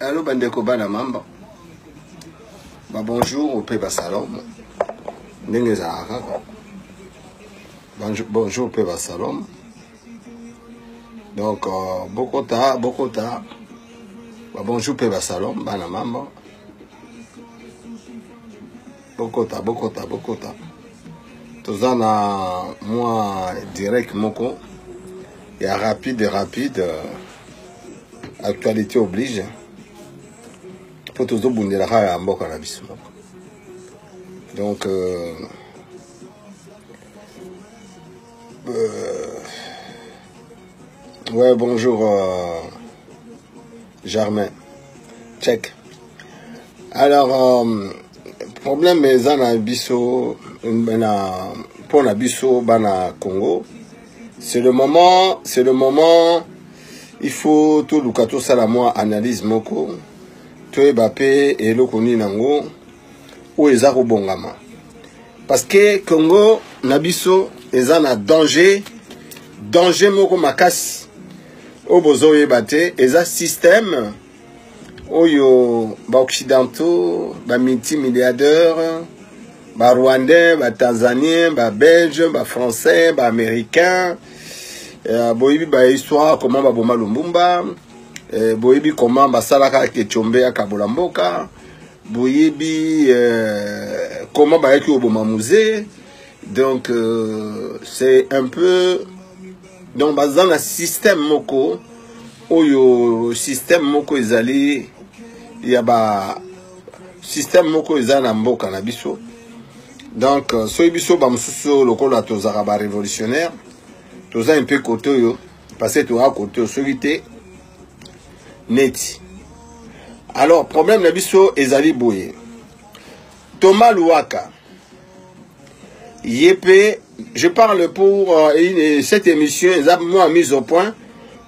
Allô, bandeko bana mamba. Bonjour, au Peba Salom. Bonjour, au Peba Salom. Donc, Bokota. Bonjour, Peba Salom, bana mamba. Bokota. Tozana, moi, direct, moko. Il y a rapide. Actualité oblige. Pour tous les bounder la mboka na biso. Donc ouais, bonjour Germain. Check. Alors problème est na biso pour na biso bana Congo. C'est le moment il faut tout le kato salamo analyse moko. Toi Mbappé et Lokoni Nango ou Ezaro Bongama. Parce que Congo Nabiso ezan a danger moko makasi au bozo yebate eza système oyo ba occidentaux ba multimilliardaires ba rwandais ba tanzaniens ba belges ba français ba américains boyibi ba histoire comment ba boma Lumbumba. Boyebi comment basalaka ke chombe ya kabolamboka boyebi comment ba yaki oboma musée. Donc c'est un peu donc bazan na système moko oyo système moko ezali ya ba système moko ezana mboka na biso. Donc soy biso ba mususu lokola tozaka ba révolutionnaire toza un peu côté yo parce que to a côté solité net. Alors, problème de biso ezali boye. Thomas Louaka. Yepé, je parle pour cette émission, moi mise au point.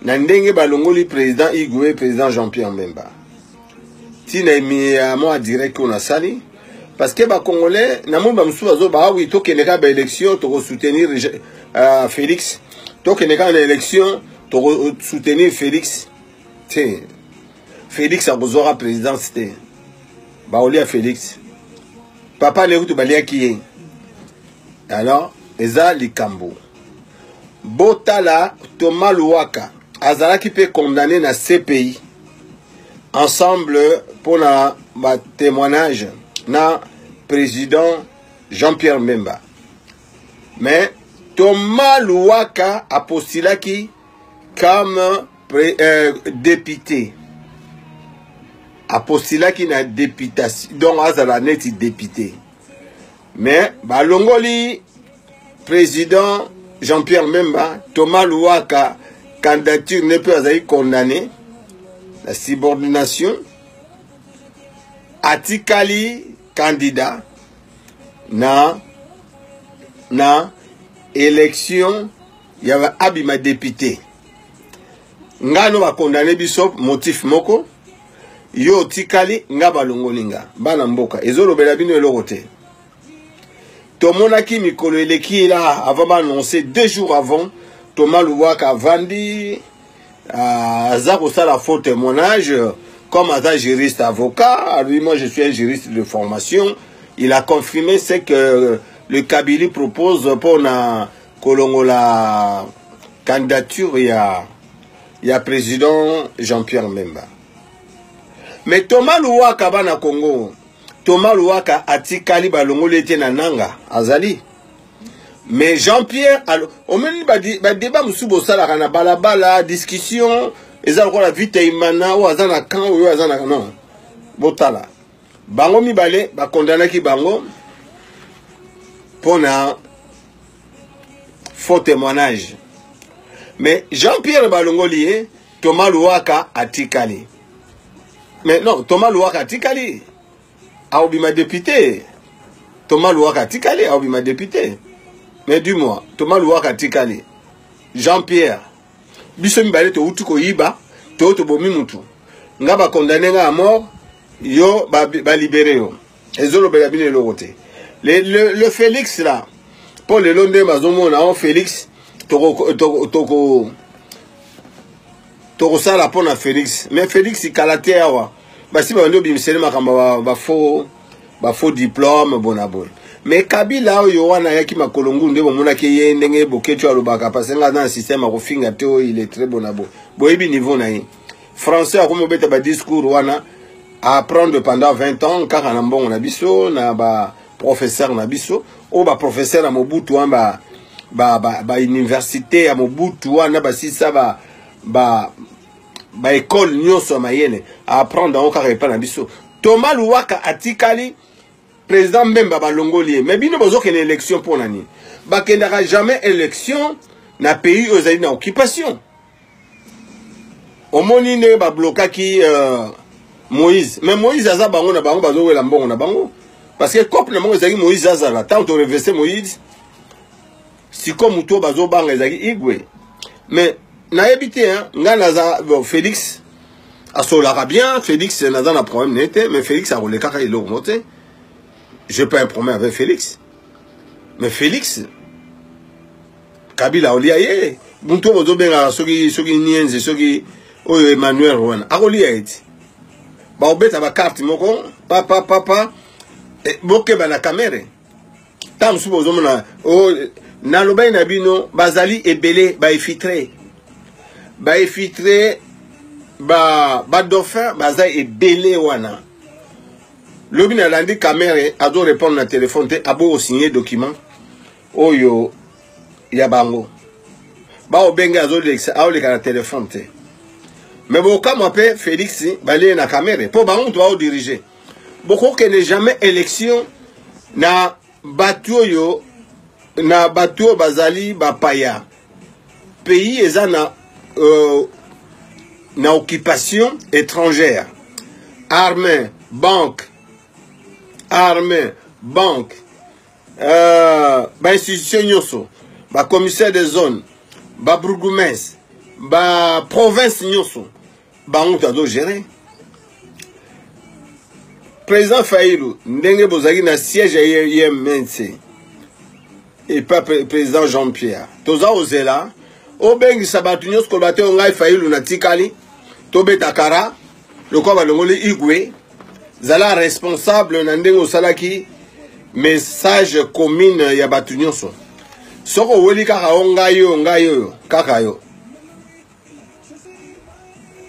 Nandenge balongoli président Igwe, président Jean-Pierre Mbemba. Tina mi moi direct qu'on a sali. Parce que ba Congolais, namon ba msou azo ba oui to keneka ba élection to soutenir Félix. To keneka na élection to soutenir Félix. Tiens. Félix a besoin de présidence. Baoli à Félix. Papa ne route balia qui. Alors, Eza Likambo. Botala Thomas Louaka. Azala qui peut condamner na CPI. Ensemble pour la témoignage na président Jean-Pierre Mbemba. Mais Thomas Louaka a postulé qui comme député. A postulé qui n'a députation. Donc, Azala net député. Mais, Balongoli, président Jean-Pierre Mbemba, Thomas Louaka, candidature ne peut être condamnée. La subordination. Atikali, candidat. Na élection, il y avait Abima député. Ngano va condamner Bishop, motif moko. Yo tikali nga balongolinga bana mboka ezolo bela bino elorote tomonaki mikolo eleki là avant annoncer 2 jours avant Thomas Louaka vandi azako ça la faux témoignage comme un juriste avocat. Lui, moi je suis un juriste de formation. Il a confirmé ce que le Kabili propose pour na kolongo la candidature il y a président Jean-Pierre Mbemba. Mais Thomas Louaka bana Congo, Thomas Louaka atikali balongoli ete na nanga azali. Mais Jean-Pierre au même ba débat musubo sala kana balabala discussion ezal ko la vite imana ou azana kan ou azana non. Botala. Bango mibale ba condamnaki bango pona faux témoignage. Mais Jean-Pierre balongoli Thomas Louaka atikali. Mais non, Thomas Louaka Tikali a oublié ma député. Thomas Louaka Tikali a oublié ma député. Mais dis-moi, Thomas Louaka Tikali, Jean-Pierre, Bissomi Balé to utuko yiba, to bomi mutu. Nga ba condamné à mort, yo ba libéré yo. Ezolo belabine loroté. Le Félix là, pour le Londres mazomo na Félix, toko sala pour na Félix. Mais Félix il calaté awa. basi ba ndo bimisele makamba ba faux diplôme bonabon. Mais Kabila oyo wana yaki makolongu nde bomona ke ye ndenge bokecho alobaka parce nga dans le système a kofinga te il est très bonabo. Boyebi niveau na ye. Français a komo beta ba discours wana à apprendre pendant 20 ans car na mbongo na biso na ba professeur na biso o ba professeur na Mobutu amba ba université à Mobutu wana ba sisa ba école nyonso mayene à apprendre en car pas na biso. Thomas Louaka atikali président Mbemba balongoli mais bino bozo kene élection pour nani ba kendaka jamais élection na pays aux alliés na occupation omoni ne ba blokaki Moïse mais Moïse aza bango na bango bazo wela mbongo na bango parce que cop na bango ezaki Moïse aza la tant to reverser Moïse si comme muto bazo banga ezaki igwe mais na ebité hein ngana za Félix asolaka bien Félix naza na problème n'était mais Félix a rolé kaka il augmenté. Je pas un problème avec Félix. Mais Félix, Kabila Oliaye, Bunto Bozobenga, Sogi Nienze, Sogi Emmanuel Rouen, Aroliaït. Ba obeta ba carte moko, papa, boke ba la caméra. Tam subozomona, na lobay na bino, bazali ebele, ba effitré. Ba effitré, ba dauphin, baza ebele wana. Lobi na landi caméra a dû répondre na téléphone te abo signer document oyo ya bango ba obenga azo le na téléphone te mais bon comme appelle Félix balé na caméra pour bango doit diriger beaucoup que n'est jamais élection na batu bazali ba paya pays ezana na occupation étrangère armée banque ba institution nyoso, ba commissaire de zone, ba bourgmestre, ba province nyoso, ba on doit gérer. Président Faïlou, ndenge bozaki na siège à IMNC et pas président Jean-Pierre. Toza ozela, obengi sabatu nyoso ko bate ngai Faïlou na tikali, tobe takara, le ko ba longoli igwe. Zala responsable nandengo salaki message commune ya batu nyonso. Soko weli kaka ngayo kaka yo.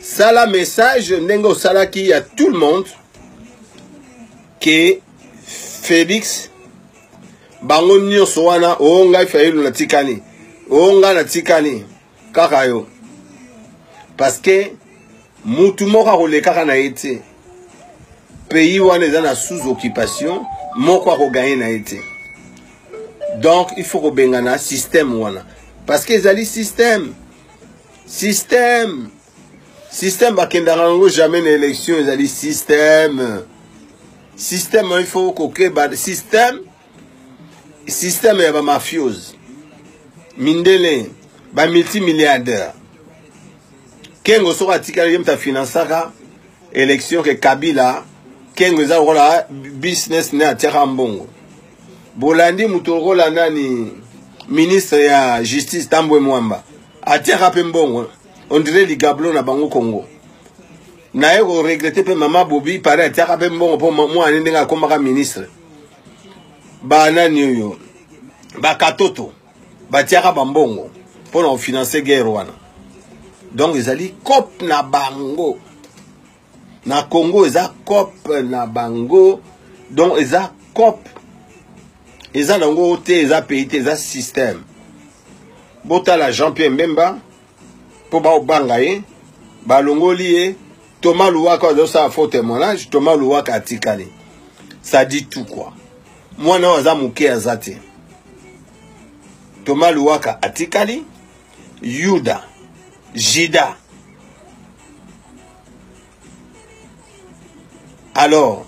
Sala message nengo salaki à tout le monde que Félix bango nyonso wana ngai Faïlou na tikani. Nga na tikani kaka yo. Parce que mutu moka role kaka na été. Pays où on est dans sous occupation, moko a gagné na été. Donc il faut rebengana système wana parce que zali système bakendarango jamais na élection zali système il faut que ba système ya ba mafiose mindele ba multimilliardaire kengo soka tikala yemta financera élection que Kabila kengo za rola business na tiaka mbongo bolandi mutokola nani ministre ya justice Tambwe Mwamba atiaka pe mbongo on dirait li gablo na bango Congo na yo regretter pe mama Bobi pare atiaka pe mbongo po mwa ndenga komaka ministre ba nani yo ba katoto ba tiaka ba mbongo pour na financer guerre wana donc ezali cop na bango na Congo eza cop na bango donc eza cop eza nango te eza pays te eza système botala Jean-Pierre Mbemba po ba obanga ye balongoli ye Thomas Louaka azosa faux témoignage Thomas Louaka atikali ça dit tout quoi mwana waza muke azate Thomas Louaka atikali Yuda Jida. Alors,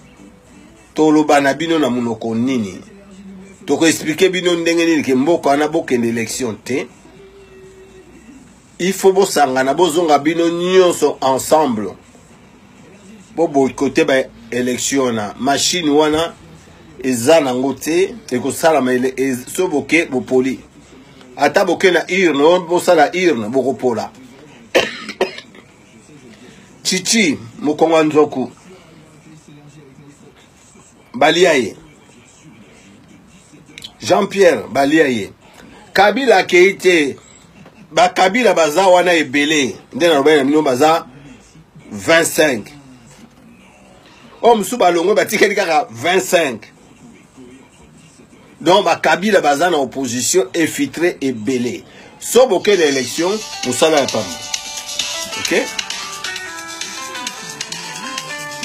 toloba na bino na munoko nini? Toko expliquer bino ndenge nini ke mboko ana bokende élection te. Il faut bosangana bozonga bino nyonso ensemble. Bo boykote ba élection na machine wana eza nango te ekosala ma so boke bopoli. Ata boke na urne bosala urne bokopola. Chichi Mukonga Nzoku Baliaye. Jean-Pierre Baliaye. Kabila Keite. Ba Kabila baza wana ebele. Ndena robena mino baza 25. Moussou balongo batikeli kaka 25. Donc ba Kabila baza na opposition infiltré ebele. Soboke l'élection, Moussala ya Pamba. OK?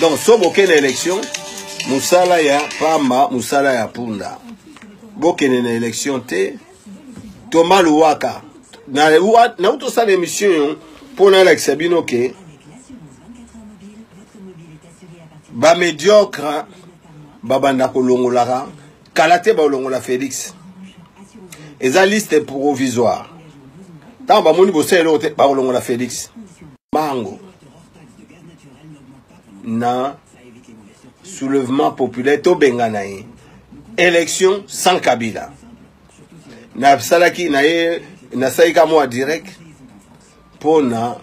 Donc soboke l'élection, Moussala ya Pamba, Moussala ya Punda. Bokene na élection te Thomas Louaka. Na uto sa l'émission pour na Alex Sabino ke ba médiocre babanda kolongolara kalate ba longola Félix. Eza liste provisoire. Tant ba moni bosse elote ba longola Félix. Mango. Na soulèvement populaire to benganaye. Élection sans Kabila. Na salaki na ye na saika moi direct pour na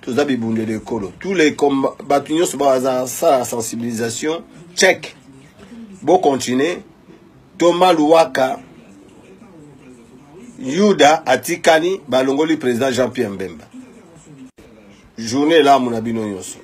tous les bibunde de kolo. Tous les combattants se basent sur la sensibilisation. Check. Bon continuer. Thomas Louaka, Yuda Atikani, Balongoli président Jean-Pierre Mbemba. Journée là mon abino yoso.